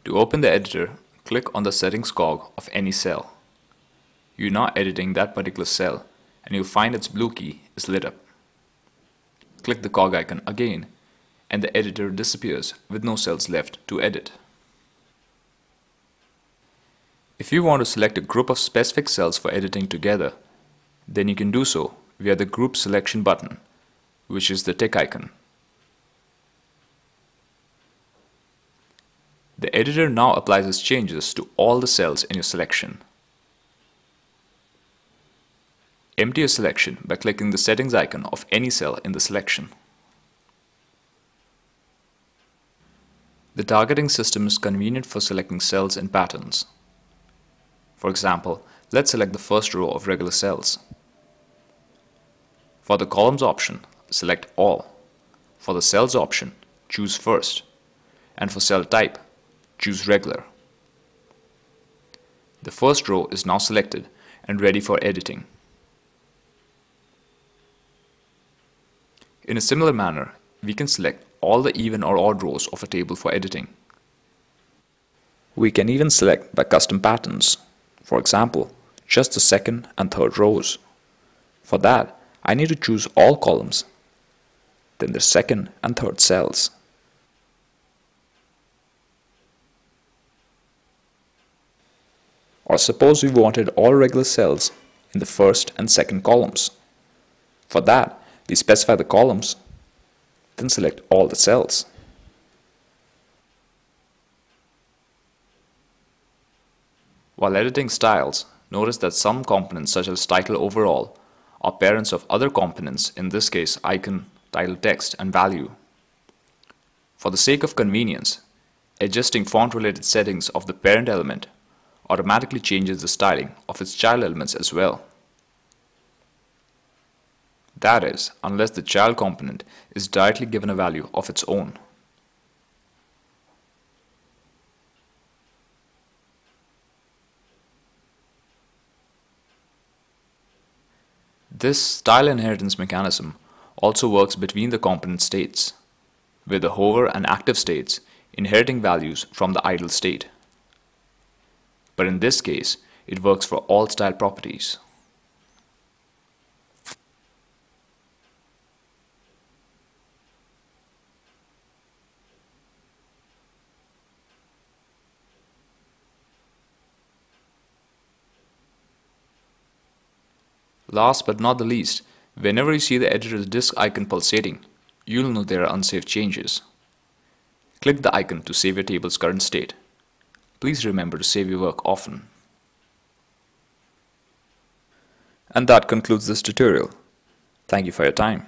To open the editor, click on the settings cog of any cell. You're now editing that particular cell and you'll find its blue key is lit up. Click the cog icon again and the editor disappears with no cells left to edit. If you want to select a group of specific cells for editing together, then you can do so via the Group Selection button, which is the tick icon. The editor now applies its changes to all the cells in your selection. Empty your selection by clicking the settings icon of any cell in the selection. The targeting system is convenient for selecting cells in patterns. For example, let's select the first row of regular cells. For the columns option, select all. For the cells option, choose first. And for cell type, choose regular. The first row is now selected and ready for editing. In a similar manner, we can select all the even or odd rows of a table for editing. We can even select by custom patterns. For example, just the second and third rows. For that, I need to choose all columns, then the second and third cells. Or suppose we wanted all regular cells in the first and second columns. For that, we specify the columns, then select all the cells. While editing styles, notice that some components such as title overall are parents of other components, in this case icon, title text, and value. For the sake of convenience, adjusting font-related settings of the parent element automatically changes the styling of its child elements as well. That is, unless the child component is directly given a value of its own. This style inheritance mechanism also works between the component states, with the hover and active states inheriting values from the idle state. But in this case, it works for all style properties. Last but not the least, whenever you see the editor's disk icon pulsating, you'll know there are unsaved changes. Click the icon to save your table's current state. Please remember to save your work often. And that concludes this tutorial. Thank you for your time.